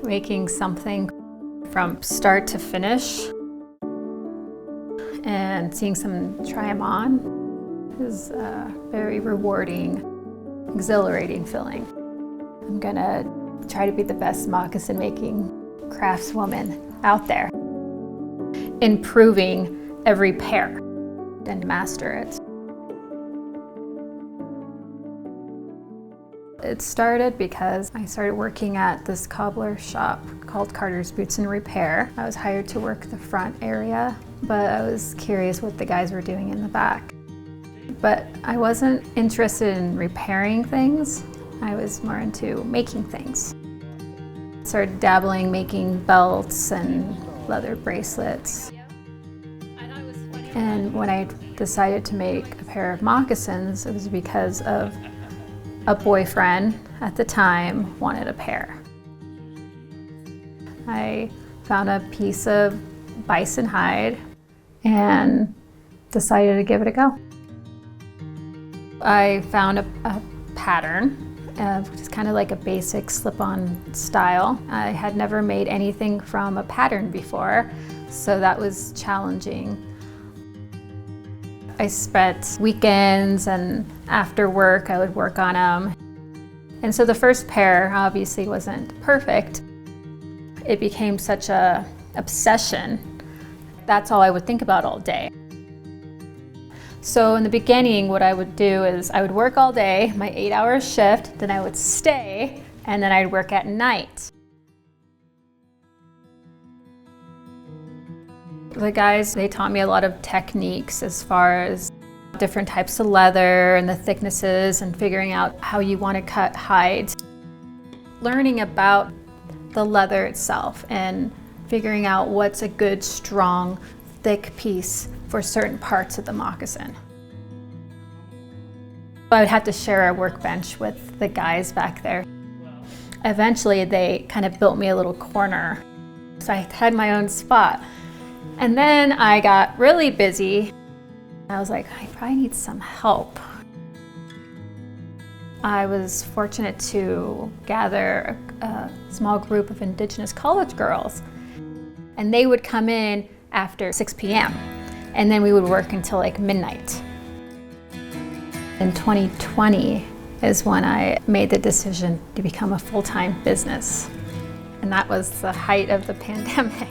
Making something from start to finish and seeing someone try them on is a very rewarding, exhilarating feeling. I'm gonna try to be the best moccasin making craftswoman out there, improving every pair and master it. It started because I started working at this cobbler shop called Carter's Boots and Repair. I was hired to work the front area, but I was curious what the guys were doing in the back. But I wasn't interested in repairing things. I was more into making things. Started dabbling, making belts and leather bracelets. And when I decided to make a pair of moccasins, it was because of a boyfriend at the time wanted a pair. I found a piece of bison hide and decided to give it a go. I found a pattern, which is kind of like a basic slip-on style. I had never made anything from a pattern before, so that was challenging. I spent weekends and after work I would work on them. And so the first pair obviously wasn't perfect. It became such an obsession. That's all I would think about all day. So in the beginning, what I would do is I would work all day, my 8-hour shift, then I would stay, and then I'd work at night. The guys, they taught me a lot of techniques as far as different types of leather and the thicknesses and figuring out how you want to cut hides. Learning about the leather itself and figuring out what's a good, strong, thick piece for certain parts of the moccasin. I would have to share a workbench with the guys back there. Eventually, they kind of built me a little corner, so I had my own spot. And then I got really busy. I was like, I probably need some help. I was fortunate to gather a small group of Indigenous college girls, and they would come in after 6 p.m. and then we would work until like midnight. In 2020 is when I made the decision to become a full-time business, and that was the height of the pandemic.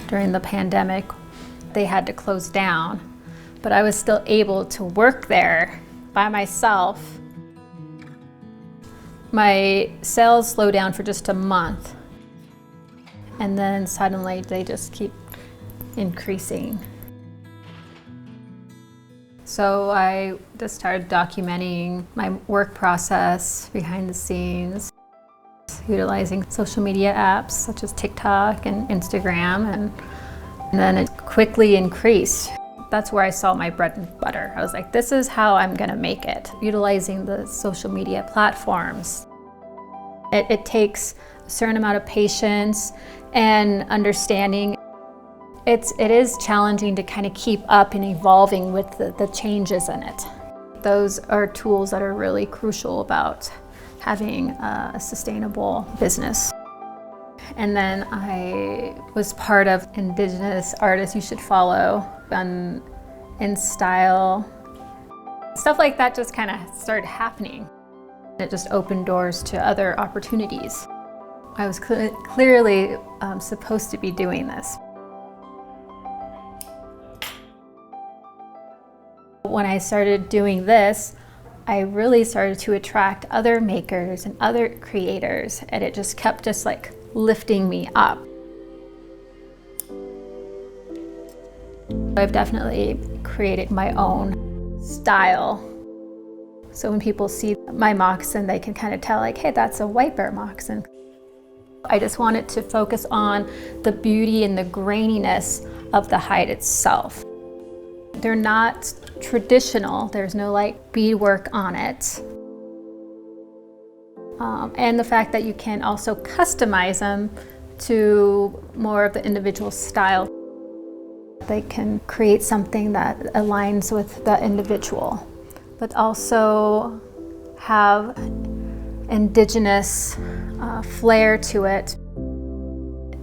During the pandemic, they had to close down, but I was still able to work there by myself. My sales slowed down for just a month, and then suddenly they just keep increasing. So I just started documenting my work process behind the scenes, utilizing social media apps such as TikTok and Instagram, and then it quickly increased. That's where I saw my bread and butter. I was like, this is how I'm gonna make it, utilizing the social media platforms. It takes a certain amount of patience and understanding. It is challenging to kind of keep up and evolving with the changes in it. Those are tools that are really crucial about having a sustainable business. And then I was part of Indigenous Artists You Should Follow on In Style. Stuff like that just kind of started happening. It just opened doors to other opportunities. I was clearly supposed to be doing this. When I started doing this, I really started to attract other makers and other creators, and it just kept like lifting me up. I've definitely created my own style. So when people see my moccasin, they can kind of tell like, hey, that's a White Bear moccasin. I just wanted to focus on the beauty and the graininess of the hide itself. They're not traditional. There's no like beadwork on it. And the fact that you can also customize them to more of the individual style. They can create something that aligns with the individual, but also have indigenous flair to it.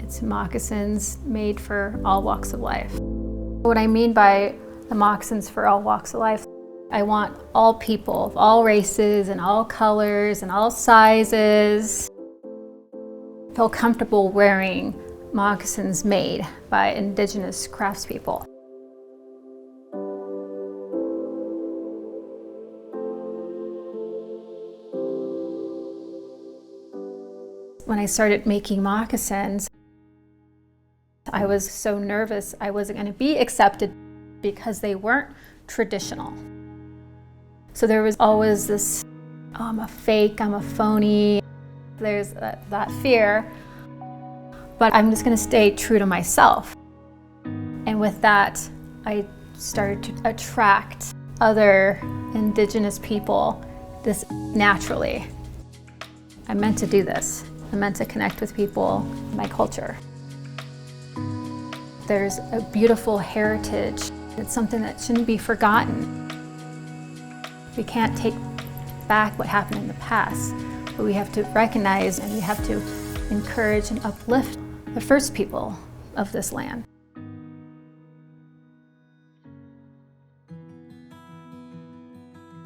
It's moccasins made for all walks of life. What I mean by the moccasins for all walks of life, I want all people of all races and all colors and all sizes feel comfortable wearing moccasins made by Indigenous craftspeople. When I started making moccasins, I was so nervous I wasn't going to be accepted because they weren't traditional. So there was always this, oh, I'm a fake, I'm a phony. There's that fear, but I'm just going to stay true to myself. And with that, I started to attract other Indigenous people this naturally. I meant to do this. I meant to connect with people, my culture. There's a beautiful heritage. It's something that shouldn't be forgotten. We can't take back what happened in the past, but we have to recognize and we have to encourage and uplift the first people of this land.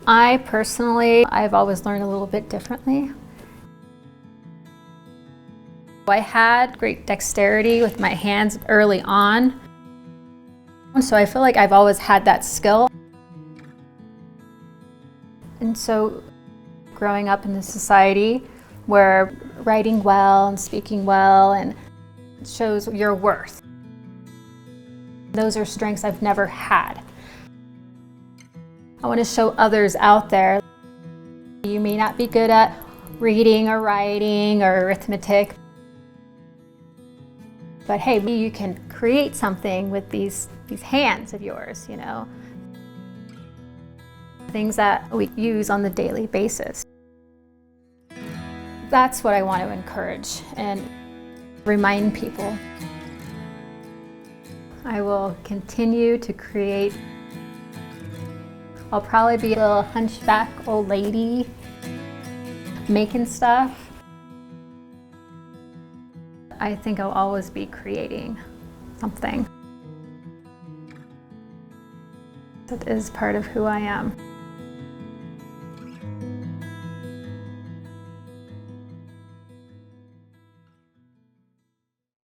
I personally, I've always learned a little bit differently. I had great dexterity with my hands early on, so I feel like I've always had that skill. And so growing up in a society where writing well and speaking well and shows your worth, those are strengths I've never had. I want to show others out there, you may not be good at reading or writing or arithmetic, but hey, you can create something with these hands of yours, you know. Things that we use on the daily basis. That's what I want to encourage and remind people. I will continue to create. I'll probably be a little hunchback old lady making stuff. I think I'll always be creating something. That is part of who I am.